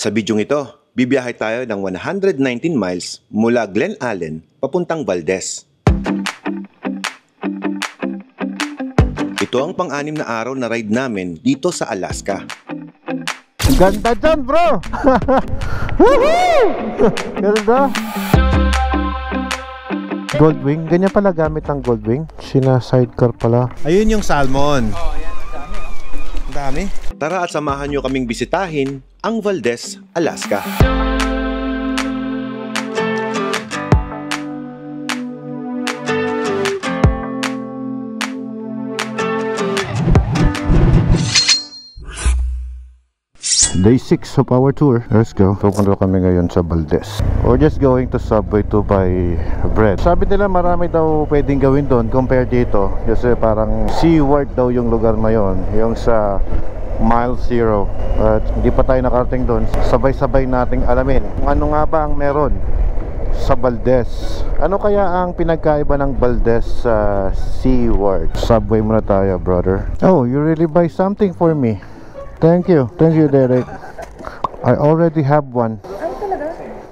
Sa bidyong ito, bibiyahe tayo ng 119 miles mula Glen Allen papuntang Valdez. Ito ang pang-anim na araw na ride namin dito sa Alaska. Ganda dyan, bro! Ganda! Goldwing, ganyan pala gamit ang Goldwing. Sina sidecar pala. Ayun yung salmon. Oh, yan, ang dami, oh. Ang dami. Tara at samahan nyo kaming bisitahin ang Valdez, Alaska. Day 6 of our tour. Let's go. Pupunta kami ngayon sa Valdez. We're just going to Subway to buy bread. Sabi nila marami daw pwedeng gawin doon compared dito. Kasi parang seaward daw yung lugar na yon, yung sa Mile Zero. At hindi pa tayo nakarating doon. Sabay-sabay nating alamin kung ano nga ba ang meron sa Valdez. Ano kaya ang pinagkaiba ng Valdez sa seaward? Subway muna tayo, brother. Oh, you really buy something for me? Thank you, Derek. I already have one.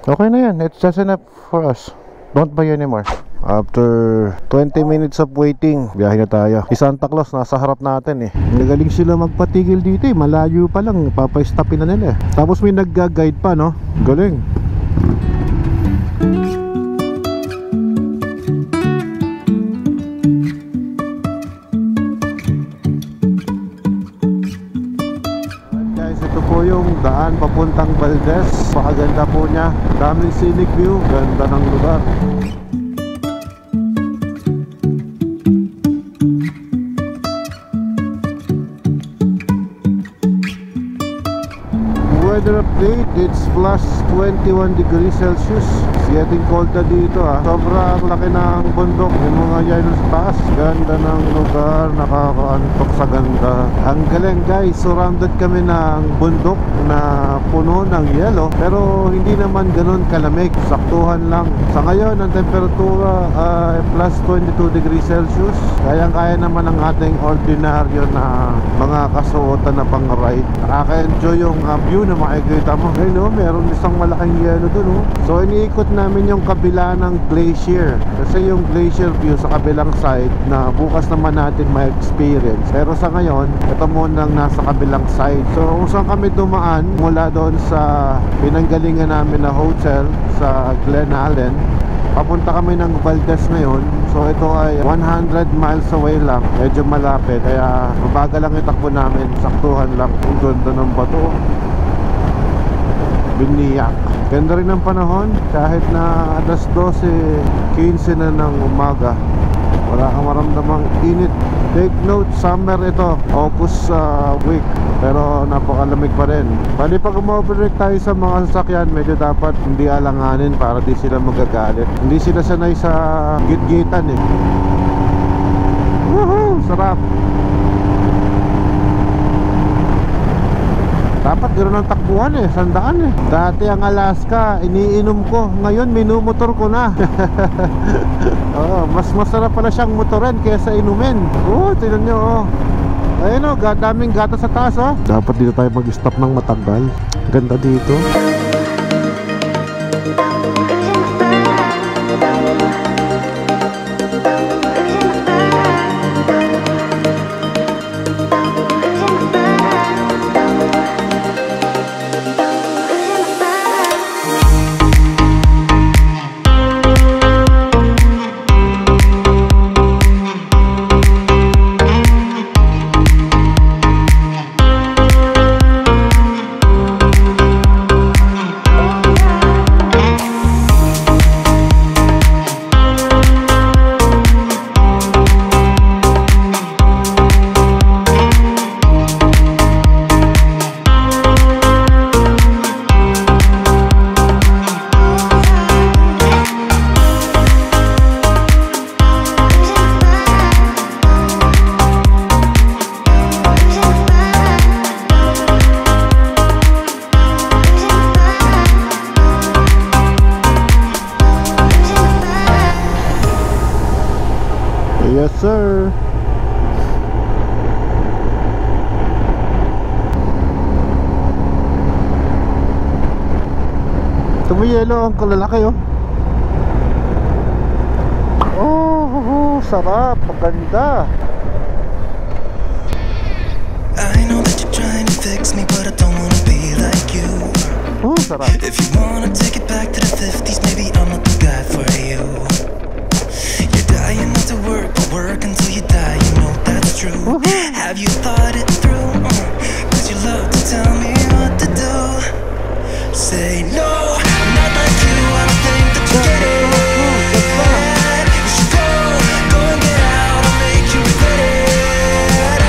Okay na yan, it's just enough for us. Don't buy anymore. After 20 minutes of waiting, biyahe na tayo. Si Santa Claus nasa harap natin eh. Nagaling sila magpatigil dito eh. Malayo pa lang, papay-stopin na nila eh. Tapos may nagga-guide pa, no? Galing. Yung daan papuntang Valdez. Pakaganda po niya. Daming scenic view. Ganda ng lugar. Weather update, it's plus 21 degrees Celsius. It's getting cold na dito ah. Sobrang laki ng bundok. Yung mga yelo sa taas. Ganda ng lugar, nakakaantok sa ganda. Ang galing guys, surrounded kami ng bundok na puno ng yelo. Pero hindi naman ganun kalamig. Saktuhan lang. Sa ngayon, ang temperatura ay plus 22 degrees Celsius. Kayang-kaya naman ang ating ordinaryo na mga kasuotan na pang-ride. Nakaka-enjoy yung view na makikita mo. Ayun o, meron isang malaking yelo dun o. So iniikot namin yung kabila ng glacier. Kasi yung glacier view sa kabilang side na bukas naman natin ma-experience. Pero sa ngayon, ito muna ang nasa kabilang side. So kung saan kami dumaan mula doon sa pinanggalingan namin na hotel sa Glen Allen, papunta kami ng Valdez ngayon. So ito ay 100 miles away lang. Medyo malapit. Kaya mabagal lang itakbo namin. Saktuhan lang. Ang ganda ng bato. Biniyak. Ganda rin ng panahon. Kahit na alas 12:15 na ng umaga, wala kang maramdamang init. Take note, summer ito, August week. Pero napakalamig pa rin. Bali pag umovertake tayo sa mga sasakyan, medyo dapat hindi alanganin para di sila magagalit. Hindi sila sanay sa gitgitan eh. Woohoo! Sarap! Dapat gano'n ang takbuhan eh, sandaan eh. Dati ang Alaska, iniinom ko. Ngayon, minumotor ko na. Oh, mas masarap pala siyang motorin kaysa inumin. Oh, tignan nyo oh. Ayun oh, daming gata sa taas oh. Dapat dito tayo mag-stop ng matagal. Ganda dito. Yes sir. Tumiyelo ang kalalaki oh. Oh, sarap, maganda. I know that you're trying to fix me, but I don't wanna be like you. Oh, sarap. If you wanna take it back to the 50s, maybe I'm not the guy for you. You're dying not to work, but work until you die, you know that's true. Have you thought it through? Cause you love to tell me what to do. Say no, I'm not like you, I don't think that you get it. You should go and get out, I'll make you regret it.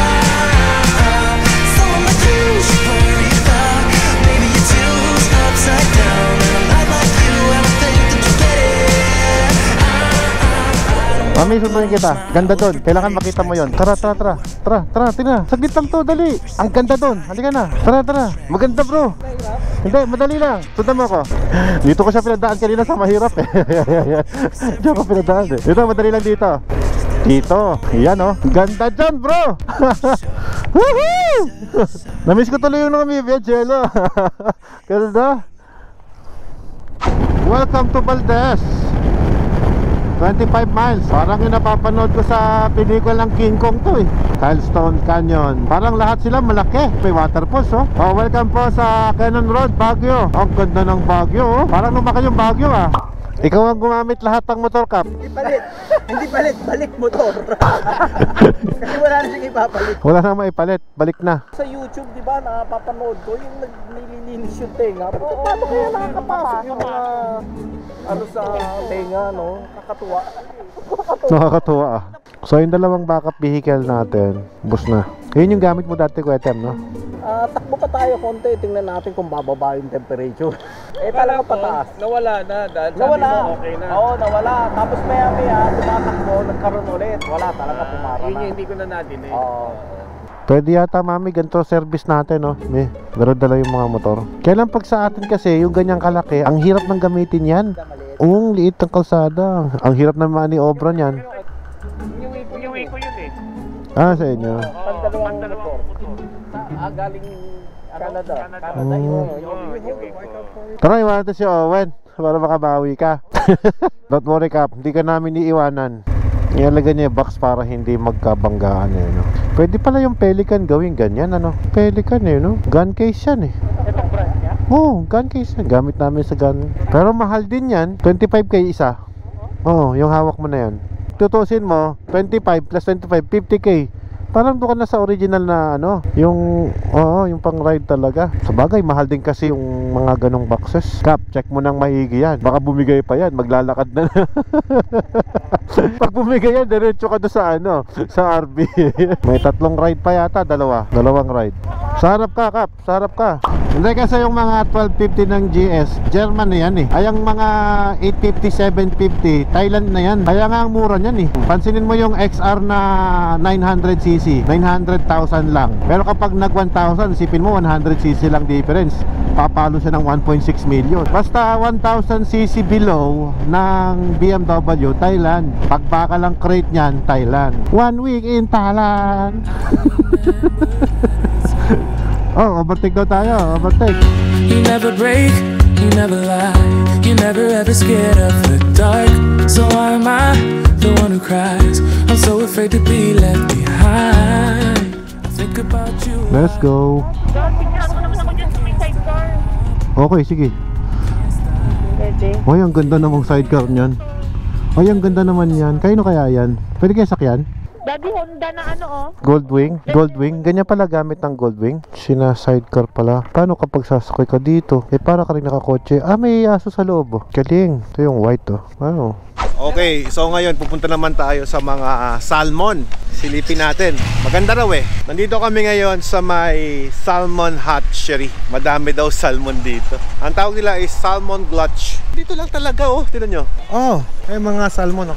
Someone like you should worry about. Maybe your two's upside down, and I'm not like you, I don't think that you get it. Mami, sunduin kita. Ganda doon. Kailangan makita mo yon. Tara, tara, tara. Tara, tara, tina. Saglit lang to, dali. Ang ganda doon. Halika na. Tara, tara. Maganda, bro. Hindi, madali lang. Sundan mo ako. Dito ko siya pinadaan kanina sa mahirap eh. Diyan ko pinadaan eh. Dito, madali lang dito. Dito. Yan oh. Ganda dyan, bro. Woohoo! Namiss ko tuloy yung nakami, Jello. Ganda. Welcome to Valdez. 25 miles. Parang yung napapanood ko sa pelikula ng King Kong to eh. Silestone Canyon. Parang lahat sila malaki. May waterfalls oh. Oh, welcome po sa Cannon Road, Baguio. Ang ganda ng Baguio oh. Parang lumaki yung Baguio ah. Ikaw ang gumamit lahat ng motor, Kap. Hindi palit. Hindi palit. Balik motor. Kasi wala na siyang ipapalit. Wala na maipalit. Balik na. Sa YouTube, di ba, napapanood ko yung nililinis yung tenga. Pero paano kaya nakakapasok yung mga ano sa tenga, no? Nakakatuwa. Nakakatuwa ah. So yung dalawang backup vehicle natin, bus na. Yun yung gamit mo dati, Kuya Tem, no? Takbo pa tayo konti. Tingnan natin kung bababa yung temperature. Talaga pataas. Nawala na dahil Nawala. sabi mo okay na. Oo, nawala. Tapos maya-maya, tumatakbo, nagkaroon ulit. Wala talaga, pumara Yun na. yung hindi ko na nadinig. Oo. Pwede yata, Mami, ganito service natin, no? Pero dala yung mga motor. Kailan pag sa atin kasi, yung ganyang kalaki, ang hirap ng gamitin yan. Oo, liit ng kalsada. Ang hirap na maniobra niyan. Iuwi ko yun eh. Ah, sa inyo. Pandalawang motor. Galing Canada. Canada yun. Tara, iwanan natin si Owen para makabawi ka. Don't worry, Kap, hindi ka namin iiwanan. Ilalagay niya yung box para hindi magkabanggaan eh, no? Pwede pala yung Pelican gawing ganyan, ano? Pelican eh, no? Gun case yan eh. Itong brand niya? Oo, gun case yan. Gamit namin sa gun. Pero mahal din yan. 25k isa. Oo, yung hawak mo na yan. Tutusin mo, 25 plus 25, 50k. Parang doon ka na sa original na ano, yung pang ride talaga. Sa bagay, mahal din kasi yung mga ganong boxes. Kap, check mo nang maigi yan. Baka bumigay pa yan, maglalakad na. Pag bumigay yan, diretso ka doon sa ano, sa RB. May 3 ride pa yata, dalawang ride. Sarap ka, Kap, sarap ka. Hindi kasi yung mga 1250 ng GS, German na yan eh. Ay ang mga 850, 750, Thailand na yan. Kaya nga ang mura niyan eh. Pansinin mo yung XR na 900cc, 900,000 lang. Pero kapag nag 1,000, sipin mo 100cc lang difference. Papalo siya ng 1.6 million. Basta 1,000cc below ng BMW, Thailand. Pagbaka lang crate niyan, Thailand. 1 week in Thailand. Oh, overtake daw tayo, overtake. You never break, you never lie, you never ever scared of the dark. So why am I the one who cries? I'm so afraid to be left behind. I think about you. Let's go. Okay, sige. Oy, ang ganda namang sidecar niyan. Oy, ang ganda naman yan. Kayo kaya yan? Pwede kayo sakyan? Daddy Honda na ano oh. Goldwing? Goldwing? Ganyan pala gamit ng Goldwing? Sina sidecar pala. Paano kapag sasakay ka dito? Eh para ka rin nakakotse. Ah, may aso sa loob oh. Galing. Ito yung white oh. Wow. Okay, so ngayon pupunta naman tayo sa mga salmon. Silipin natin. Maganda raw eh. Nandito kami ngayon sa may salmon hatchery. Madami daw salmon dito. Ang tawag nila is salmon glutch. Dito lang talaga oh, tingnan nyo. Oh, ay mga salmon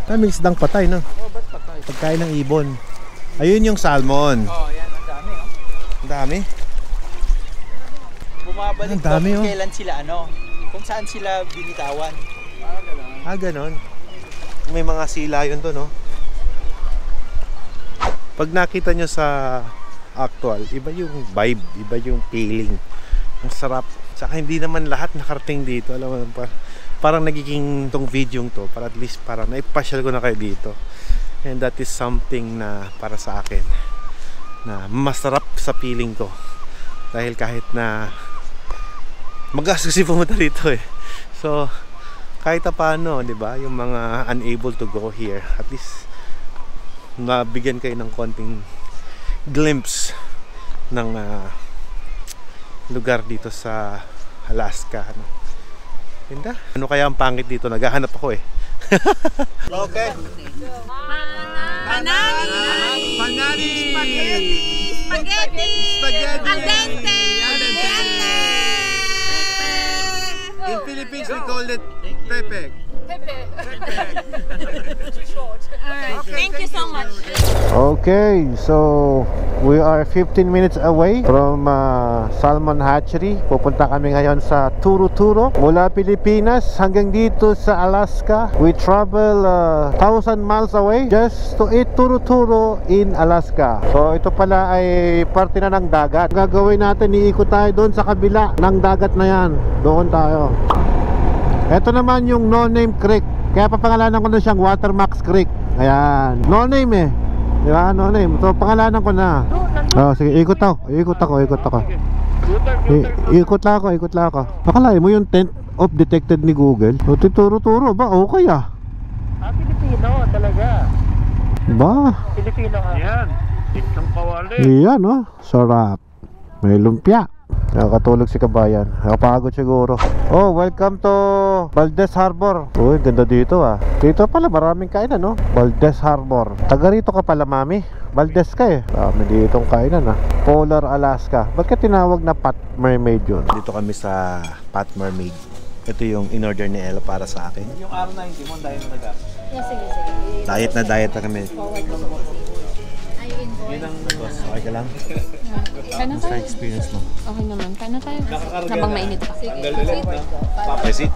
may isdang patay no. Oh, ba't patay? Pagkain ng ibon. Ayun yung salmon. Oh, yan, ang dami oh. Ang dami. Bumabalik Ang dami, kung oh. kailan sila kung saan sila binitawan. Ah, ganon. May mga sila yun doon, no? Pag nakita nyo sa actual, iba yung vibe, iba yung feeling. Ang sarap. Saka hindi naman lahat nakarating dito. Alam mo, parang nagiging tong video to para at least para naipasyal ko na kayo dito. And that is something na para sa akin na masarap sa feeling ko. Dahil kahit na magastos si pumunta dito eh. So, kahit paano, di ba? Yung mga unable to go here, at least nabigyan kayo ng konting glimpse ng lugar dito sa Alaska. Ganda. Ano kaya ang pangit dito? Naghahanap ako eh. Okay. Panani! Panani! Spaghetti! Spaghetti! Al dente! In Philippines, we call it pepe. Alright, thank you so much. Okay, so we are 15 minutes away from Salmon Hatchery. Pupunta kami ngayon sa Turo Turo. Mula Pilipinas hanggang dito sa Alaska. We travel 1,000 miles away just to eat Turo Turo in Alaska. So ito pala ay parte na ng dagat. Gagawin natin, iikot tayo doon sa kabila ng dagat na yan. Doon tayo. Ito naman yung No Name Creek. Kaya papangalanan ko na siyang Watermax Creek. Ayan, no name eh. Di ba? No name. So pangalanan ko na. Oh, sige, ikot ako. Ikot lang ako. Akalain mo yung tent of detected ni Google. O, turo-turo ba? Okay ah. Pilipino talaga. Ba? Pilipino ka. Yan. Itong kawali. Iyan oh. Sarap. May lumpia. Nakakatulog si kabayan. Nakapagod siguro. Oh, welcome to Valdez Harbor. Uy, ganda dito ah. Dito pala maraming kainan no. Valdez Harbor. Taga rito ka pala mami. Valdez ka eh. Dami ditong kainan ah. Polar Alaska. Ba't ka tinawag na Pat Mermaid yun? Dito kami sa Pat Mermaid. Ito yung in-order ni Ella para sa akin. Yung araw na hindi mo, dahil mo nag Sige. Diet na kami. Yun ang Okay ka lang? Kaya Sa tayo. experience mo? Okay naman. Kaya tayo. Habang mainit pa. Sige. Pasit.